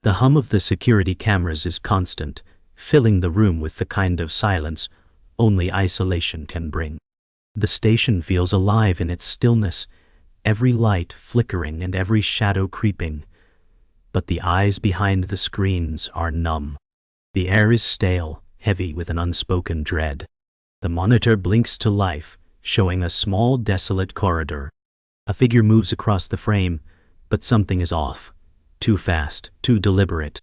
The hum of the security cameras is constant, filling the room with the kind of silence only isolation can bring. The station feels alive in its stillness, every light flickering and every shadow creeping. But the eyes behind the screens are numb. The air is stale, heavy with an unspoken dread. The monitor blinks to life, showing a small, desolate corridor. A figure moves across the frame, but something is off. Too fast, too deliberate.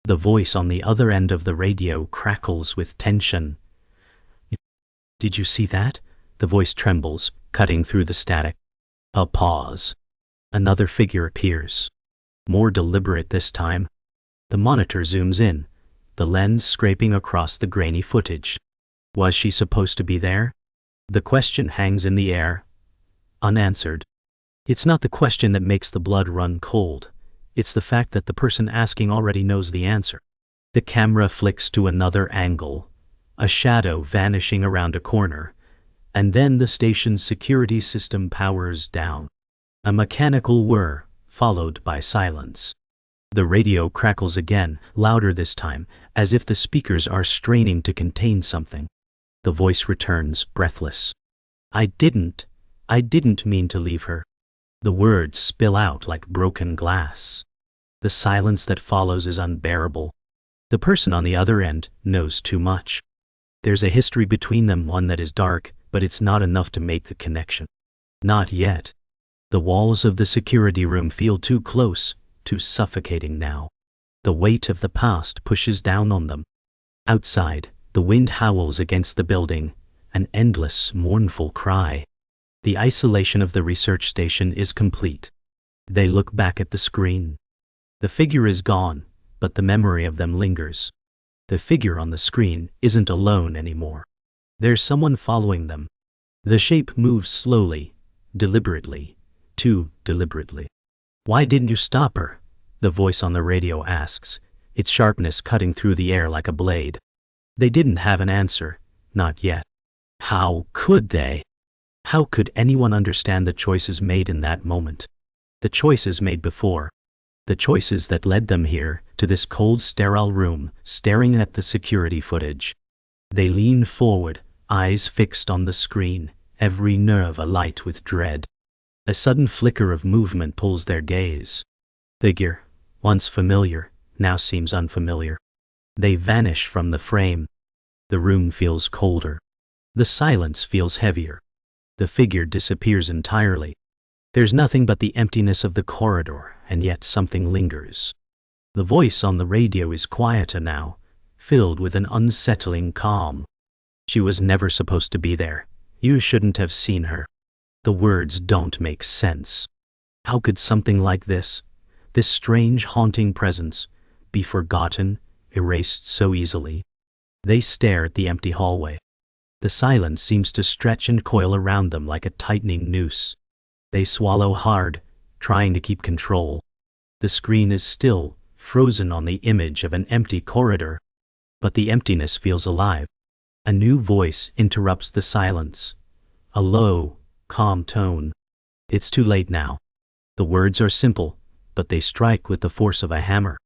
The voice on the other end of the radio crackles with tension. "Did you see that?" The voice trembles, cutting through the static. A pause. Another figure appears. More deliberate this time. The monitor zooms in, the lens scraping across the grainy footage. Was she supposed to be there? The question hangs in the air, unanswered. It's not the question that makes the blood run cold. It's the fact that the person asking already knows the answer. The camera flicks to another angle, a shadow vanishing around a corner, and then the station's security system powers down. A mechanical whir, followed by silence. The radio crackles again, louder this time, as if the speakers are straining to contain something. The voice returns, breathless. I didn't mean to leave her." The words spill out like broken glass. The silence that follows is unbearable. The person on the other end knows too much. There's a history between them, one that is dark, but it's not enough to make the connection. Not yet. The walls of the security room feel too close, too suffocating now. The weight of the past pushes down on them. Outside, the wind howls against the building, an endless, mournful cry. The isolation of the research station is complete. They look back at the screen. The figure is gone, but the memory of them lingers. The figure on the screen isn't alone anymore. There's someone following them. The shape moves slowly, deliberately, too deliberately. "Why didn't you stop her?" the voice on the radio asks, its sharpness cutting through the air like a blade. They didn't have an answer, not yet. How could they? How could anyone understand the choices made in that moment? The choices made before. The choices that led them here, to this cold, sterile room, staring at the security footage. They lean forward, eyes fixed on the screen, every nerve alight with dread. A sudden flicker of movement pulls their gaze. Figure, once familiar, now seems unfamiliar. They vanish from the frame. The room feels colder. The silence feels heavier. The figure disappears entirely. There's nothing but the emptiness of the corridor, and yet something lingers. The voice on the radio is quieter now, filled with an unsettling calm. "She was never supposed to be there. You shouldn't have seen her." The words don't make sense. How could something like this strange haunting presence, be forgotten, erased so easily? They stare at the empty hallway. The silence seems to stretch and coil around them like a tightening noose. They swallow hard, trying to keep control. The screen is still, frozen on the image of an empty corridor. But the emptiness feels alive. A new voice interrupts the silence. A low, calm tone. It's too late now. The words are simple, but they strike with the force of a hammer.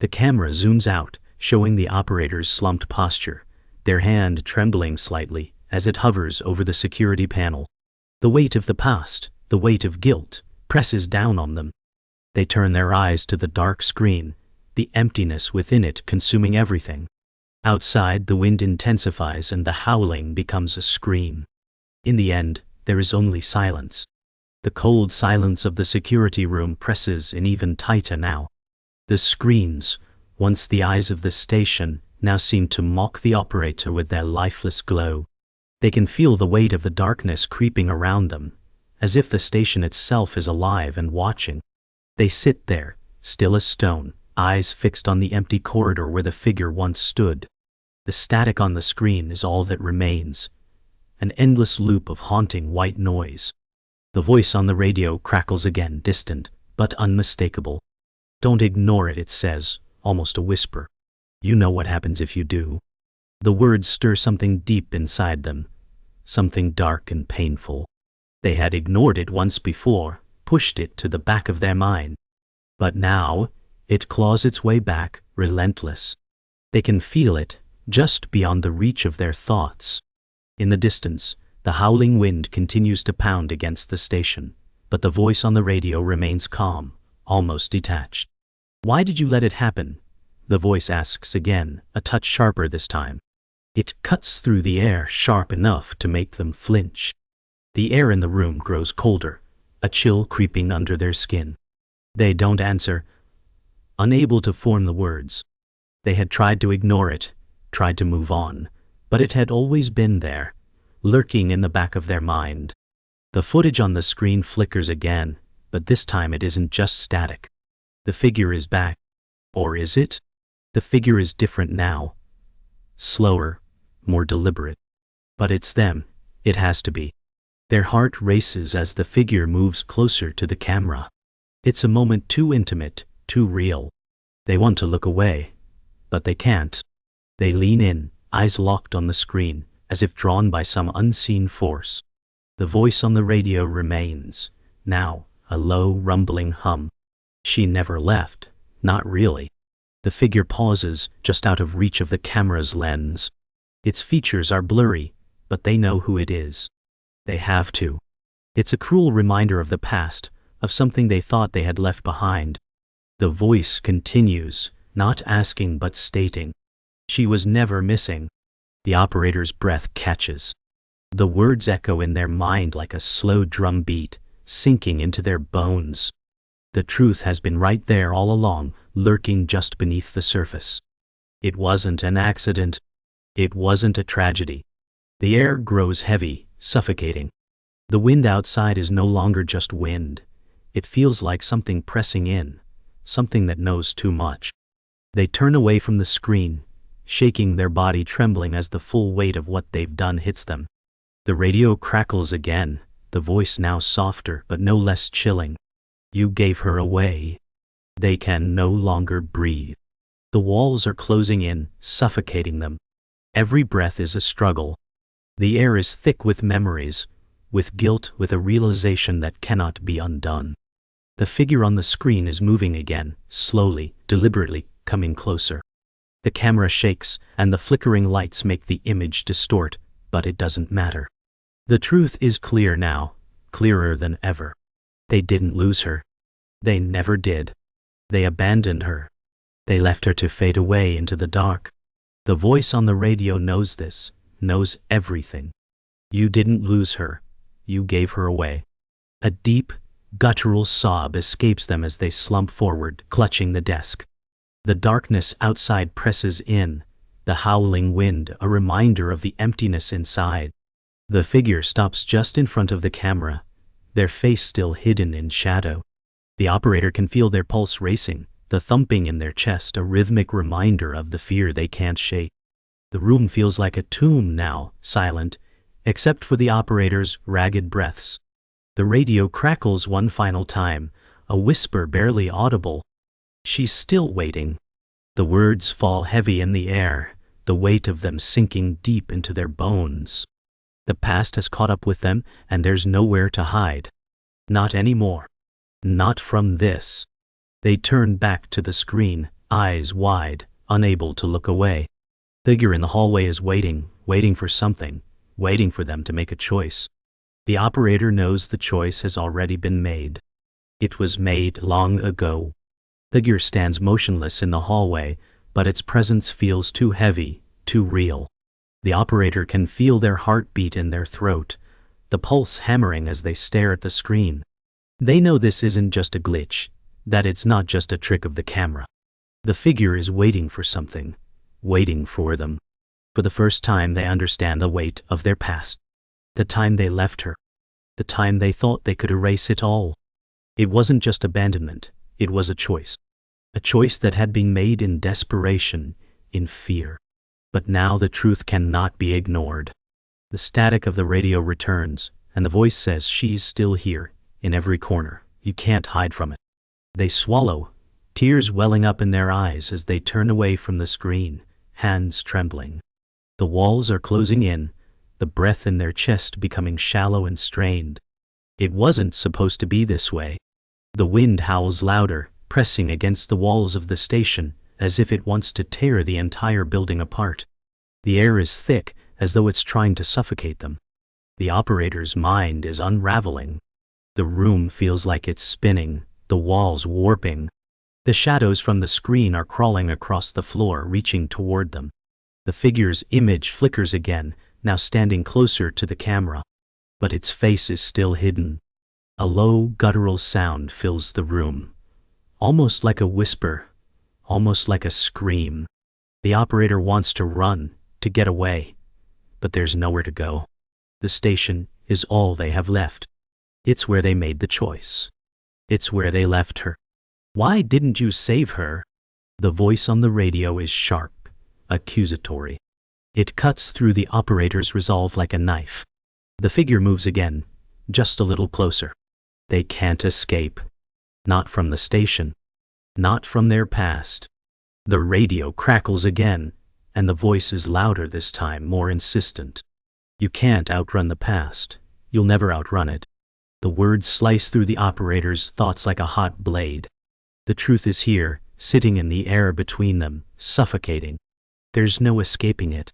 The camera zooms out, showing the operator's slumped posture, their hand trembling slightly as it hovers over the security panel. The weight of the past, the weight of guilt, presses down on them. They turn their eyes to the dark screen, the emptiness within it consuming everything. Outside, the wind intensifies and the howling becomes a scream. In the end, there is only silence. The cold silence of the security room presses in even tighter now. The screens, once the eyes of the station, now seem to mock the operator with their lifeless glow. They can feel the weight of the darkness creeping around them, as if the station itself is alive and watching. They sit there, still as stone, eyes fixed on the empty corridor where the figure once stood. The static on the screen is all that remains, an endless loop of haunting white noise. The voice on the radio crackles again, distant, but unmistakable. "Don't ignore it," it says, almost a whisper. "You know what happens if you do." The words stir something deep inside them, something dark and painful. They had ignored it once before, pushed it to the back of their mind. But now, It claws its way back, relentless. They can feel it, just beyond the reach of their thoughts. In the distance, the howling wind continues to pound against the station, but the voice on the radio remains calm, almost detached. "Why did you let it happen?" the voice asks again, a touch sharper this time. It cuts through the air sharp enough to make them flinch. The air in the room grows colder, a chill creeping under their skin. They don't answer, unable to form the words. They had tried to ignore it, tried to move on, but it had always been there, lurking in the back of their mind. The footage on the screen flickers again, but this time it isn't just static. The figure is back. Or is it? The figure is different now. Slower, more deliberate. But it's them. It has to be. Their heart races as the figure moves closer to the camera. It's a moment too intimate, too real. They want to look away, but they can't. They lean in, eyes locked on the screen, as if drawn by some unseen force. The voice on the radio remains, now, a low, rumbling hum. She never left, not really. The figure pauses, just out of reach of the camera's lens. Its features are blurry, but they know who it is. They have to. It's a cruel reminder of the past, of something they thought they had left behind. The voice continues, not asking but stating. She was never missing. The operator's breath catches. The words echo in their mind like a slow drum beat, sinking into their bones. The truth has been right there all along, lurking just beneath the surface. It wasn't an accident. It wasn't a tragedy. The air grows heavy, suffocating. The wind outside is no longer just wind. It feels like something pressing in, something that knows too much. They turn away from the screen, shaking their body, trembling as the full weight of what they've done hits them. The radio crackles again, the voice now softer but no less chilling. "You gave her away." They can no longer breathe. The walls are closing in, suffocating them. Every breath is a struggle. The air is thick with memories, with guilt, with a realization that cannot be undone. The figure on the screen is moving again, slowly, deliberately, coming closer. The camera shakes, and the flickering lights make the image distort, but it doesn't matter. The truth is clear now, clearer than ever. They didn't lose her. They never did. They abandoned her. They left her to fade away into the dark. The voice on the radio knows this, knows everything. You didn't lose her. You gave her away. A deep, guttural sob escapes them as they slump forward, clutching the desk. The darkness outside presses in, the howling wind a reminder of the emptiness inside. The figure stops just in front of the camera, their face still hidden in shadow. The operator can feel their pulse racing, the thumping in their chest a rhythmic reminder of the fear they can't shake. The room feels like a tomb now, silent, except for the operator's ragged breaths. The radio crackles one final time, a whisper barely audible. She's still waiting. The words fall heavy in the air, the weight of them sinking deep into their bones. The past has caught up with them, and there's nowhere to hide. Not anymore. Not from this. They turn back to the screen, eyes wide, unable to look away. The figure in the hallway is waiting, waiting for something, waiting for them to make a choice. The operator knows the choice has already been made. It was made long ago. The figure stands motionless in the hallway, but its presence feels too heavy, too real. The operator can feel their heartbeat in their throat, the pulse hammering as they stare at the screen. They know this isn't just a glitch, that it's not just a trick of the camera. The figure is waiting for something, waiting for them. For the first time they understand the weight of their past. The time they left her. The time they thought they could erase it all. It wasn't just abandonment, it was a choice. A choice that had been made in desperation, in fear. But now the truth cannot be ignored. The static of the radio returns, and the voice says she's still here, in every corner. You can't hide from it. They swallow, tears welling up in their eyes as they turn away from the screen, hands trembling. The walls are closing in, the breath in their chest becoming shallow and strained. It wasn't supposed to be this way. The wind howls louder, pressing against the walls of the station, as if it wants to tear the entire building apart. The air is thick, as though it's trying to suffocate them. The operator's mind is unraveling. The room feels like it's spinning, the walls warping. The shadows from the screen are crawling across the floor, reaching toward them. The figure's image flickers again, now standing closer to the camera. But its face is still hidden. A low, guttural sound fills the room. Almost like a whisper, almost like a scream. The operator wants to run, to get away. But there's nowhere to go. The station is all they have left. It's where they made the choice. It's where they left her. Why didn't you save her? The voice on the radio is sharp, accusatory. It cuts through the operator's resolve like a knife. The figure moves again, just a little closer. They can't escape. Not from the station. Not from their past. The radio crackles again, and the voice is louder this time, more insistent. You can't outrun the past. You'll never outrun it. The words slice through the operator's thoughts like a hot blade. The truth is here, sitting in the air between them, suffocating. There's no escaping it.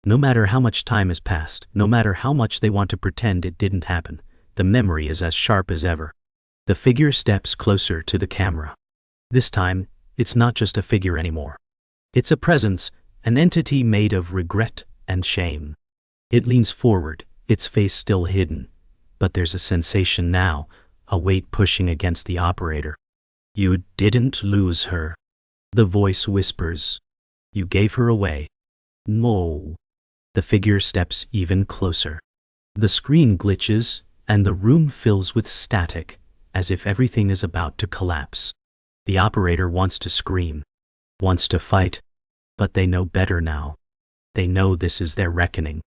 No matter how much time has passed, no matter how much they want to pretend it didn't happen, the memory is as sharp as ever. The figure steps closer to the camera. This time, it's not just a figure anymore. It's a presence, an entity made of regret and shame. It leans forward, its face still hidden. But there's a sensation now, a weight pushing against the operator. You didn't lose her. The voice whispers. You gave her away. No. The figure steps even closer. The screen glitches, and the room fills with static, as if everything is about to collapse. The operator wants to scream, wants to fight, but they know better now. They know this is their reckoning.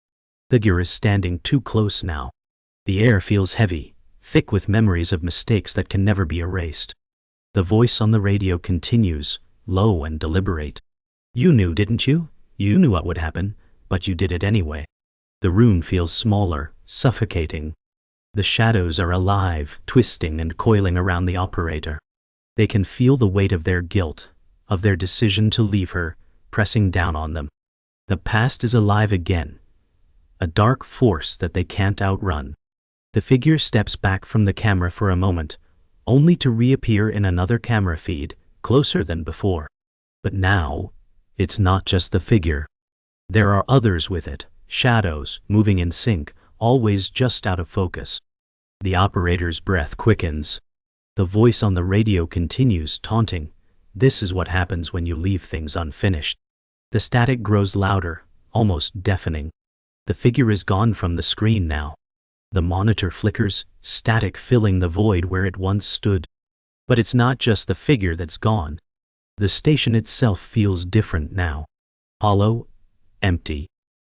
The figure is standing too close now. The air feels heavy, thick with memories of mistakes that can never be erased. The voice on the radio continues, low and deliberate. You knew, didn't you? You knew what would happen, but you did it anyway. The room feels smaller, suffocating. The shadows are alive, twisting and coiling around the operator. They can feel the weight of their guilt, of their decision to leave her, pressing down on them. The past is alive again, a dark force that they can't outrun. The figure steps back from the camera for a moment, only to reappear in another camera feed, closer than before. But now, it's not just the figure. There are others with it, shadows, moving in sync, always just out of focus. The operator's breath quickens. The voice on the radio continues, taunting. This is what happens when you leave things unfinished. The static grows louder, almost deafening. The figure is gone from the screen now. The monitor flickers, static filling the void where it once stood. But it's not just the figure that's gone. The station itself feels different now. Hollow, empty.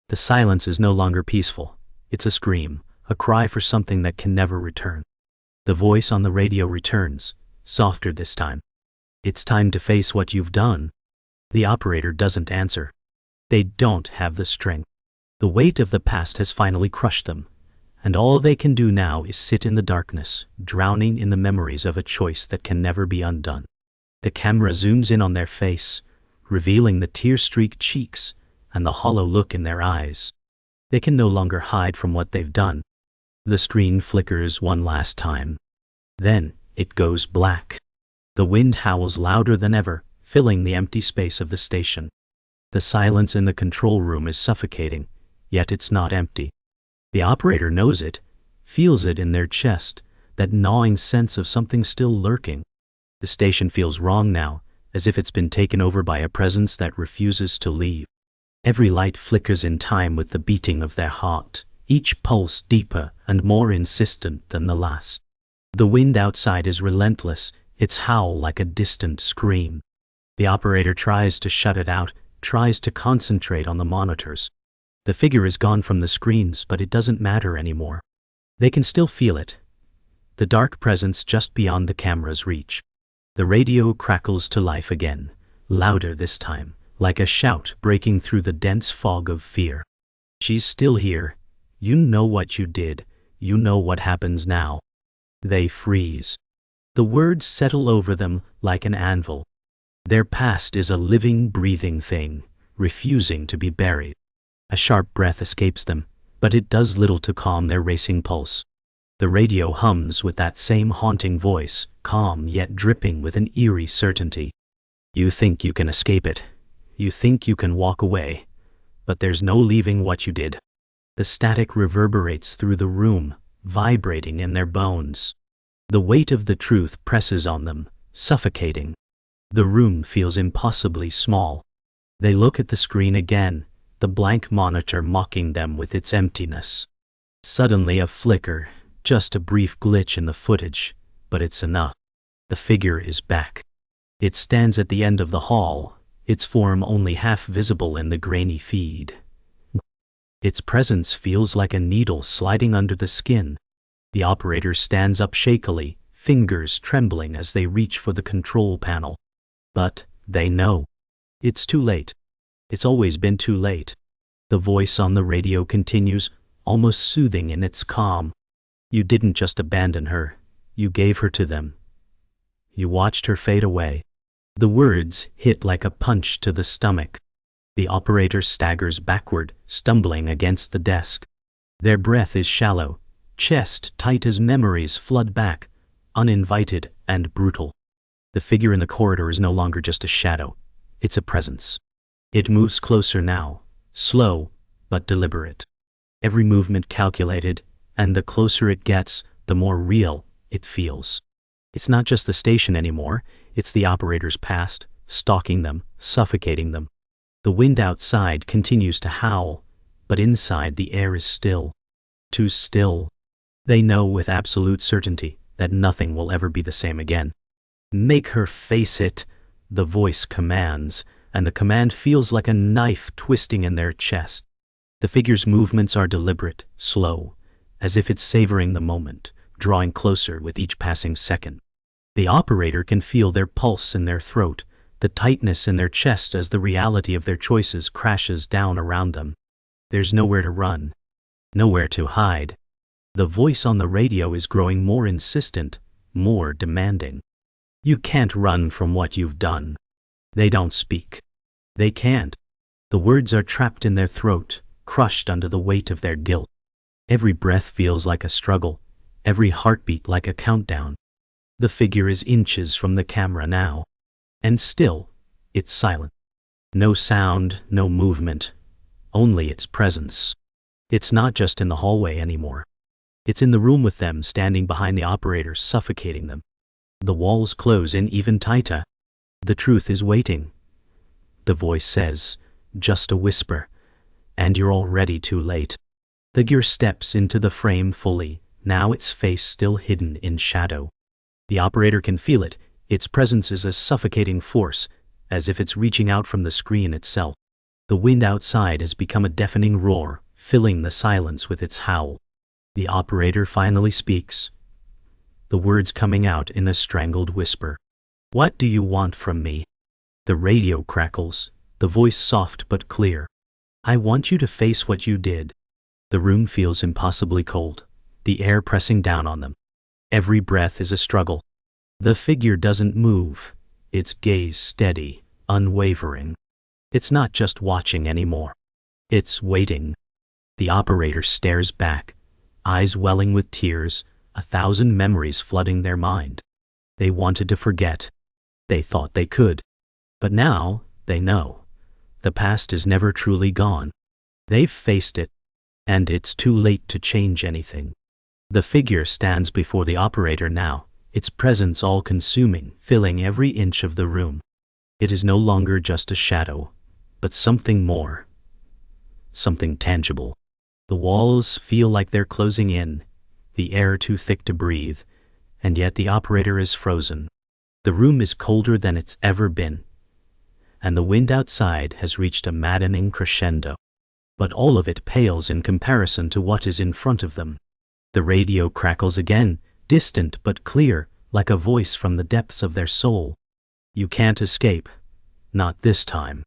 The silence is no longer peaceful. It's a scream, a cry for something that can never return. The voice on the radio returns, softer this time. It's time to face what you've done. The operator doesn't answer. They don't have the strength. The weight of the past has finally crushed them, and all they can do now is sit in the darkness, drowning in the memories of a choice that can never be undone. The camera zooms in on their face, revealing the tear-streaked cheeks and the hollow look in their eyes. They can no longer hide from what they've done. The screen flickers one last time. Then, it goes black. The wind howls louder than ever, filling the empty space of the station. The silence in the control room is suffocating, yet it's not empty. The operator knows it, feels it in their chest, that gnawing sense of something still lurking. The station feels wrong now, as if it's been taken over by a presence that refuses to leave. Every light flickers in time with the beating of their heart, each pulse deeper and more insistent than the last. The wind outside is relentless, its howl like a distant scream. The operator tries to shut it out, tries to concentrate on the monitors. The figure is gone from the screens, but it doesn't matter anymore. They can still feel it. The dark presence just beyond the camera's reach. The radio crackles to life again, louder this time, like a shout breaking through the dense fog of fear. She's still here. You know what you did. You know what happens now. They freeze. The words settle over them like an anvil. Their past is a living, breathing thing, refusing to be buried. A sharp breath escapes them, but it does little to calm their racing pulse. The radio hums with that same haunting voice, calm yet dripping with an eerie certainty. You think you can escape it. You think you can walk away. But there's no leaving what you did. The static reverberates through the room, vibrating in their bones. The weight of the truth presses on them, suffocating. The room feels impossibly small. They look at the screen again, the blank monitor mocking them with its emptiness. Suddenly a flicker, just a brief glitch in the footage, but it's enough. The figure is back. It stands at the end of the hall, its form only half visible in the grainy feed. Its presence feels like a needle sliding under the skin. The operator stands up shakily, fingers trembling as they reach for the control panel. But they know. It's too late. It's always been too late. The voice on the radio continues, almost soothing in its calm. You didn't just abandon her. You gave her to them. You watched her fade away. The words hit like a punch to the stomach. The operator staggers backward, stumbling against the desk. Their breath is shallow, chest tight as memories flood back, uninvited and brutal. The figure in the corridor is no longer just a shadow. It's a presence. It moves closer now, slow but deliberate. Every movement calculated, and the closer it gets, the more real it feels. It's not just the station anymore, it's the operator's past, stalking them, suffocating them. The wind outside continues to howl, but inside the air is still. Too still. They know with absolute certainty that nothing will ever be the same again. Make her face it, the voice commands, and the command feels like a knife twisting in their chest. The figure's movements are deliberate, slow, as if it's savoring the moment, drawing closer with each passing second. The operator can feel their pulse in their throat, the tightness in their chest as the reality of their choices crashes down around them. There's nowhere to run, nowhere to hide. The voice on the radio is growing more insistent, more demanding. You can't run from what you've done. They don't speak. They can't. The words are trapped in their throat, crushed under the weight of their guilt. Every breath feels like a struggle, every heartbeat like a countdown. The figure is inches from the camera now. And still, it's silent. No sound, no movement, only its presence. It's not just in the hallway anymore. It's in the room with them, standing behind the operator, suffocating them. The walls close in even tighter. The truth is waiting. The voice says, just a whisper, and you're already too late. The figure steps into the frame fully, now its face still hidden in shadow. The operator can feel it. Its presence is a suffocating force, as if it's reaching out from the screen itself. The wind outside has become a deafening roar, filling the silence with its howl. The operator finally speaks, the words coming out in a strangled whisper. What do you want from me? The radio crackles, the voice soft but clear. I want you to face what you did. The room feels impossibly cold, the air pressing down on them. Every breath is a struggle. The figure doesn't move, its gaze steady, unwavering. It's not just watching anymore. It's waiting. The operator stares back, eyes welling with tears, 1,000 memories flooding their mind. They wanted to forget. They thought they could. But now, they know. The past is never truly gone. They've faced it, and it's too late to change anything. The figure stands before the operator now, its presence all-consuming, filling every inch of the room. It is no longer just a shadow, but something more. Something tangible. The walls feel like they're closing in, the air too thick to breathe, and yet the operator is frozen. The room is colder than it's ever been, and the wind outside has reached a maddening crescendo. But all of it pales in comparison to what is in front of them. The radio crackles again, distant but clear, like a voice from the depths of their soul. You can't escape. Not this time.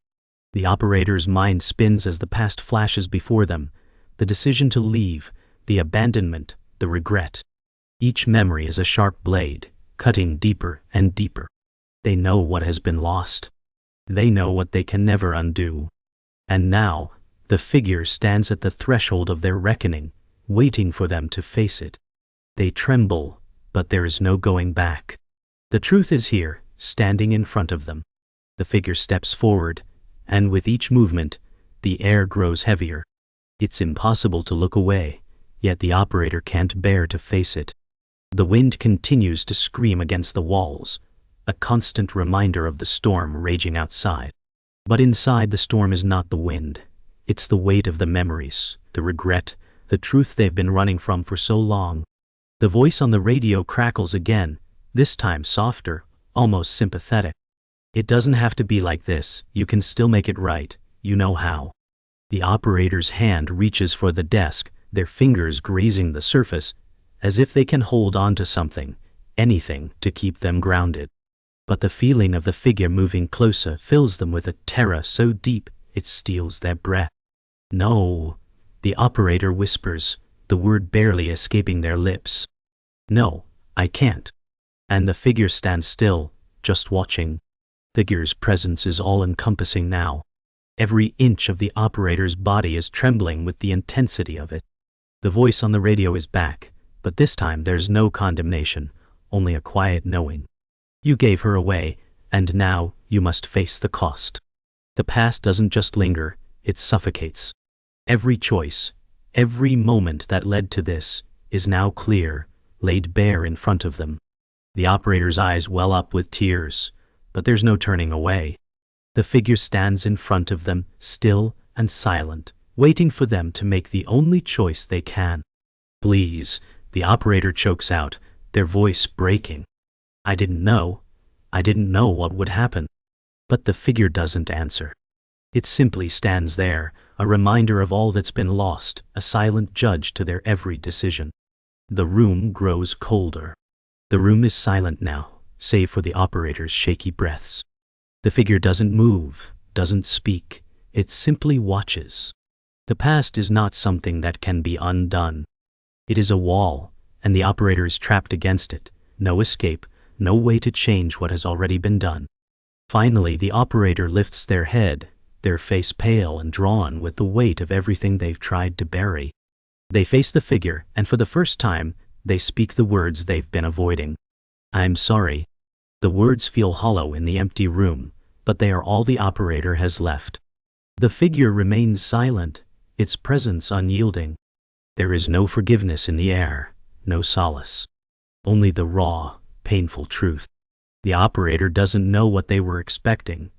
The operator's mind spins as the past flashes before them, the decision to leave, the abandonment, the regret. Each memory is a sharp blade, cutting deeper and deeper. They know what has been lost. They know what they can never undo. And now, the figure stands at the threshold of their reckoning, waiting for them to face it. They tremble, but there is no going back. The truth is here, standing in front of them. The figure steps forward, and with each movement, the air grows heavier. It's impossible to look away, yet the operator can't bear to face it. The wind continues to scream against the walls, a constant reminder of the storm raging outside. But inside the storm is not the wind. It's the weight of the memories, the regret, the truth they've been running from for so long. The voice on the radio crackles again, this time softer, almost sympathetic. It doesn't have to be like this, you can still make it right, you know how. The operator's hand reaches for the desk, their fingers grazing the surface, as if they can hold on to something, anything, to keep them grounded. But the feeling of the figure moving closer fills them with a terror so deep it steals their breath. No, the operator whispers, the word barely escaping their lips. No, I can't. And the figure stands still, just watching. The figure's presence is all-encompassing now. Every inch of the operator's body is trembling with the intensity of it. The voice on the radio is back, but this time there's no condemnation, only a quiet knowing. You gave her away, and now you must face the cost. The past doesn't just linger, it suffocates. Every choice, every moment that led to this, is now clear, laid bare in front of them. The operator's eyes well up with tears, but there's no turning away. The figure stands in front of them, still and silent, waiting for them to make the only choice they can. Please, the operator chokes out, their voice breaking. I didn't know what would happen. But the figure doesn't answer. It simply stands there, a reminder of all that's been lost, a silent judge to their every decision. The room grows colder. The room is silent now, save for the operator's shaky breaths. The figure doesn't move, doesn't speak, it simply watches. The past is not something that can be undone. It is a wall, and the operator is trapped against it, no escape, no way to change what has already been done. Finally, the operator lifts their head, their face pale and drawn with the weight of everything they've tried to bury. They face the figure, and for the first time, they speak the words they've been avoiding. I'm sorry. The words feel hollow in the empty room, but they are all the operator has left. The figure remains silent, its presence unyielding. There is no forgiveness in the air, no solace. Only the raw, painful truth. The operator doesn't know what they were expecting,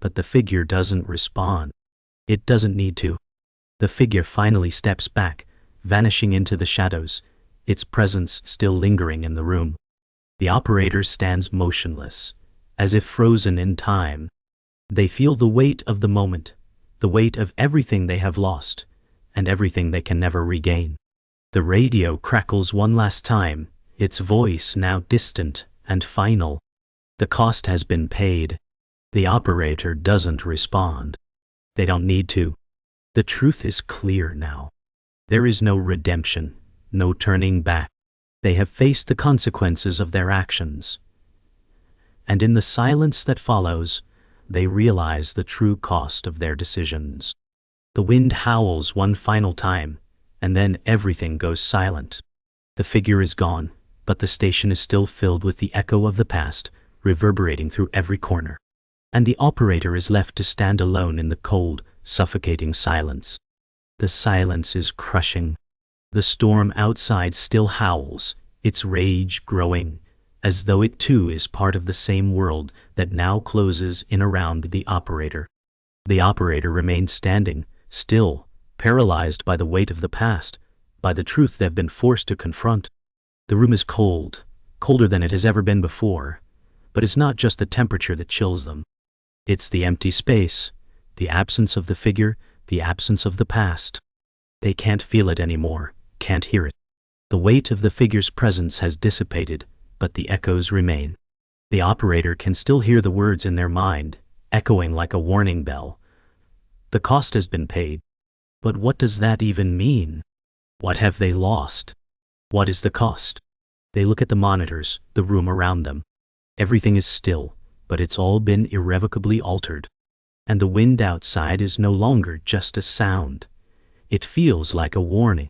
but the figure doesn't respond. It doesn't need to. The figure finally steps back, vanishing into the shadows, its presence still lingering in the room. The operator stands motionless, as if frozen in time. They feel the weight of the moment, the weight of everything they have lost, and everything they can never regain. The radio crackles one last time, its voice now distant and final. The cost has been paid. The operator doesn't respond. They don't need to. The truth is clear now. There is no redemption, no turning back. They have faced the consequences of their actions. And in the silence that follows, they realize the true cost of their decisions. The wind howls one final time, and then everything goes silent. The figure is gone, but the station is still filled with the echo of the past, reverberating through every corner. And the operator is left to stand alone in the cold, suffocating silence. The silence is crushing. The storm outside still howls, its rage growing, as though it too is part of the same world that now closes in around the operator. The operator remains standing, still, paralyzed by the weight of the past, by the truth they've been forced to confront. The room is cold, colder than it has ever been before, but it's not just the temperature that chills them. It's the empty space, the absence of the figure, the absence of the past. They can't feel it anymore, can't hear it. The weight of the figure's presence has dissipated, but the echoes remain. The operator can still hear the words in their mind, echoing like a warning bell. The cost has been paid. But what does that even mean? What have they lost? What is the cost? They look at the monitors, the room around them. Everything is still, but it's all been irrevocably altered. And the wind outside is no longer just a sound. It feels like a warning.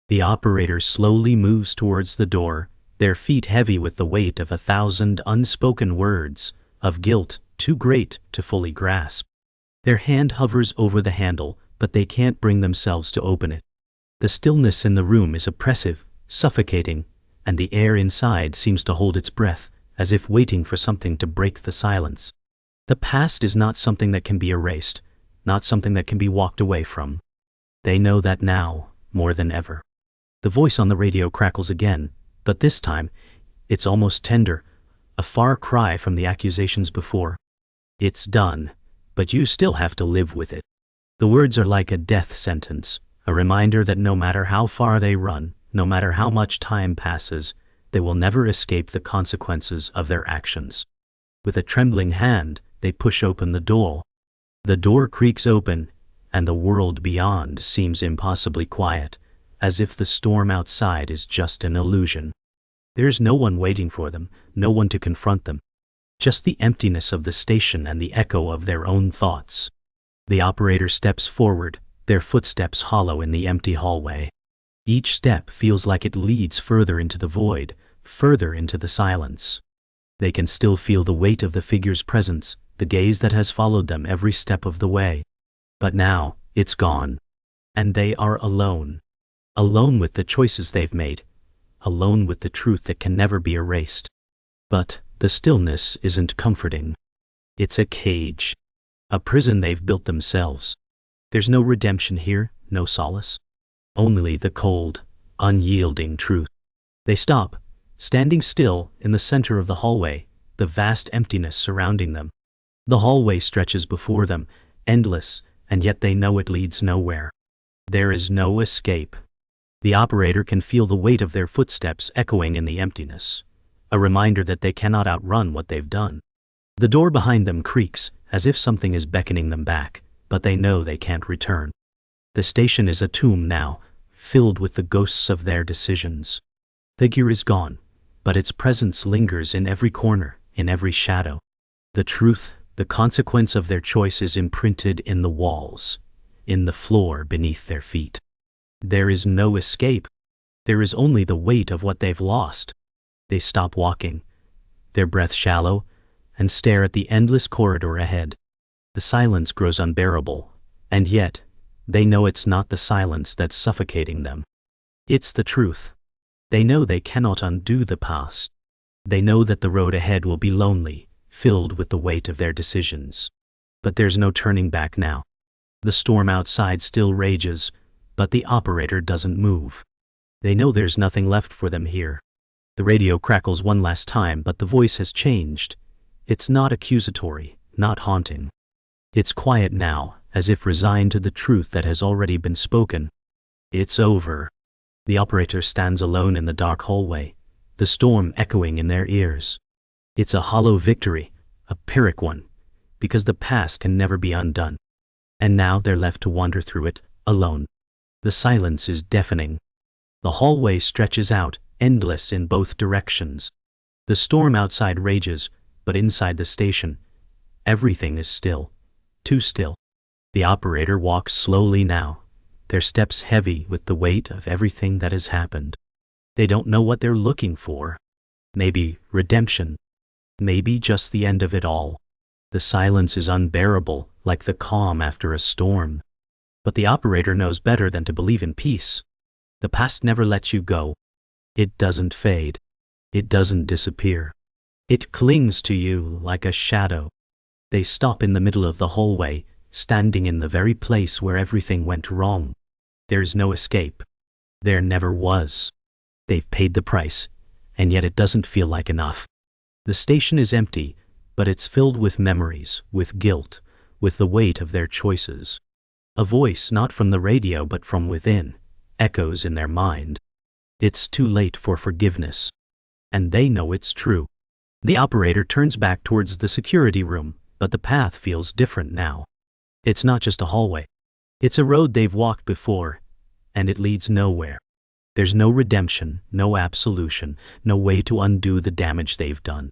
The operator slowly moves towards the door, their feet heavy with the weight of 1,000 unspoken words, of guilt too great to fully grasp. Their hand hovers over the handle, but they can't bring themselves to open it. The stillness in the room is oppressive, suffocating, and the air inside seems to hold its breath, as if waiting for something to break the silence. The past is not something that can be erased, not something that can be walked away from. They know that now, more than ever. The voice on the radio crackles again, but this time, it's almost tender, a far cry from the accusations before. It's done, but you still have to live with it. The words are like a death sentence, a reminder that no matter how far they run, no matter how much time passes, they will never escape the consequences of their actions. With a trembling hand, they push open the door. The door creaks open, and the world beyond seems impossibly quiet, as if the storm outside is just an illusion. There's no one waiting for them, no one to confront them. Just the emptiness of the station and the echo of their own thoughts. The operator steps forward, their footsteps hollow in the empty hallway. Each step feels like it leads further into the void, further into the silence. They can still feel the weight of the figure's presence, the gaze that has followed them every step of the way. But now, it's gone. And they are alone. Alone with the choices they've made. Alone with the truth that can never be erased. But the stillness isn't comforting. It's a cage. A prison they've built themselves. There's no redemption here, no solace. Only the cold, unyielding truth. They stop, standing still in the center of the hallway, the vast emptiness surrounding them. The hallway stretches before them, endless, and yet they know it leads nowhere. There is no escape. The operator can feel the weight of their footsteps echoing in the emptiness, a reminder that they cannot outrun what they've done. The door behind them creaks, as if something is beckoning them back, but they know they can't return. The station is a tomb now, filled with the ghosts of their decisions. The gear is gone, but its presence lingers in every corner, in every shadow. The truth, the consequence of their choice is imprinted in the walls, in the floor beneath their feet. There is no escape. There is only the weight of what they've lost. They stop walking, their breath shallow, and stare at the endless corridor ahead. The silence grows unbearable, and yet, they know it's not the silence that's suffocating them. It's the truth. They know they cannot undo the past. They know that the road ahead will be lonely, filled with the weight of their decisions. But there's no turning back now. The storm outside still rages, but the operator doesn't move. They know there's nothing left for them here. The radio crackles one last time, but the voice has changed. It's not accusatory, not haunting. It's quiet now, as if resigned to the truth that has already been spoken. It's over. The operator stands alone in the dark hallway, the storm echoing in their ears. It's a hollow victory, a Pyrrhic one, because the past can never be undone. And now they're left to wander through it, alone. The silence is deafening. The hallway stretches out, endless in both directions. The storm outside rages, but inside the station, everything is still. Too still. The operator walks slowly now, their steps heavy with the weight of everything that has happened. They don't know what they're looking for. Maybe redemption. Maybe just the end of it all. The silence is unbearable, like the calm after a storm. But the operator knows better than to believe in peace. The past never lets you go. It doesn't fade. It doesn't disappear. It clings to you like a shadow. They stop in the middle of the hallway, standing in the very place where everything went wrong. There's no escape. There never was. They've paid the price, and yet it doesn't feel like enough. The station is empty, but it's filled with memories, with guilt, with the weight of their choices. A voice not from the radio but from within, echoes in their mind. It's too late for forgiveness. And they know it's true. The operator turns back towards the security room, but the path feels different now. It's not just a hallway. It's a road they've walked before, and it leads nowhere. There's no redemption, no absolution, no way to undo the damage they've done.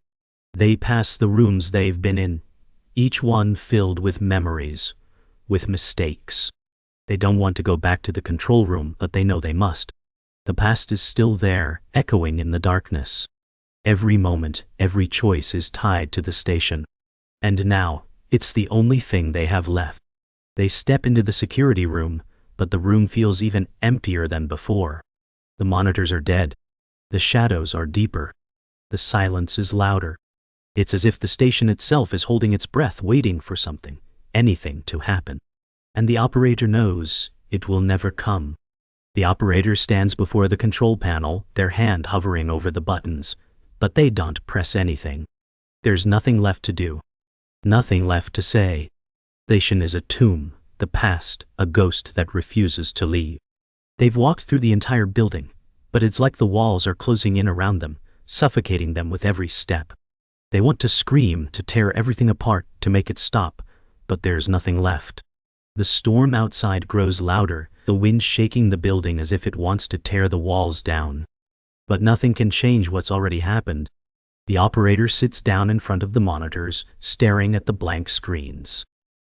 They pass the rooms they've been in, each one filled with memories, with mistakes. They don't want to go back to the control room, but they know they must. The past is still there, echoing in the darkness. Every moment, every choice is tied to the station. And now, it's the only thing they have left. They step into the security room, but the room feels even emptier than before. The monitors are dead. The shadows are deeper. The silence is louder. It's as if the station itself is holding its breath, waiting for something, anything to happen. And the operator knows it will never come. The operator stands before the control panel, their hand hovering over the buttons, but they don't press anything. There's nothing left to do. Nothing left to say. The station is a tomb, the past, a ghost that refuses to leave. They've walked through the entire building, but it's like the walls are closing in around them, suffocating them with every step. They want to scream, to tear everything apart, to make it stop, but there's nothing left. The storm outside grows louder, the wind shaking the building as if it wants to tear the walls down. But nothing can change what's already happened. The operator sits down in front of the monitors, staring at the blank screens.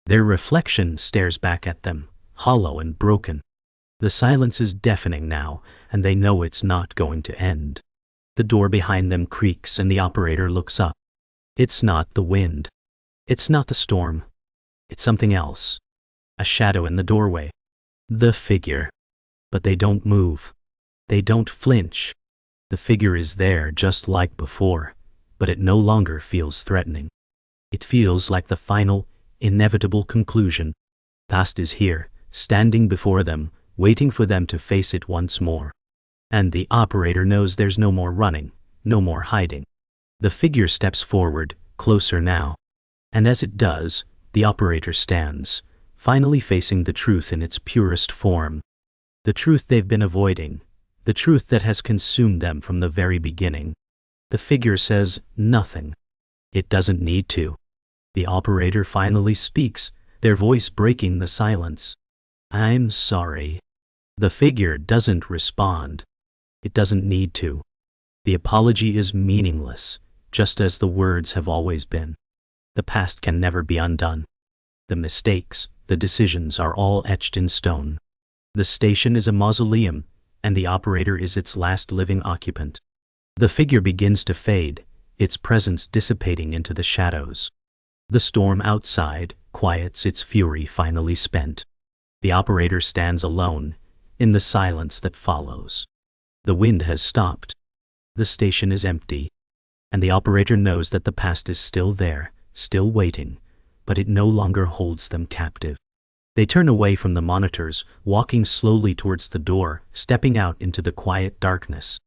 Their reflection stares back at them, hollow and broken. The silence is deafening now, and they know it's not going to end. The door behind them creaks and the operator looks up. It's not the wind. It's not the storm. It's something else. A shadow in the doorway. The figure. But they don't move. They don't flinch. The figure is there just like before, but it no longer feels threatening. It feels like the final, inevitable conclusion. Past is here, standing before them, waiting for them to face it once more. And the operator knows there's no more running, no more hiding. The figure steps forward, closer now. And as it does, the operator stands, finally facing the truth in its purest form. The truth they've been avoiding, the truth that has consumed them from the very beginning. The figure says nothing. It doesn't need to. The operator finally speaks, their voice breaking the silence. I'm sorry. The figure doesn't respond. It doesn't need to. The apology is meaningless, just as the words have always been. The past can never be undone. The mistakes, the decisions are all etched in stone. The station is a mausoleum, and the operator is its last living occupant. The figure begins to fade, its presence dissipating into the shadows. The storm outside quiets, its fury finally spent. The operator stands alone, in the silence that follows. The wind has stopped. The station is empty. And the operator knows that the past is still there, still waiting, but it no longer holds them captive. They turn away from the monitors, walking slowly towards the door, stepping out into the quiet darkness.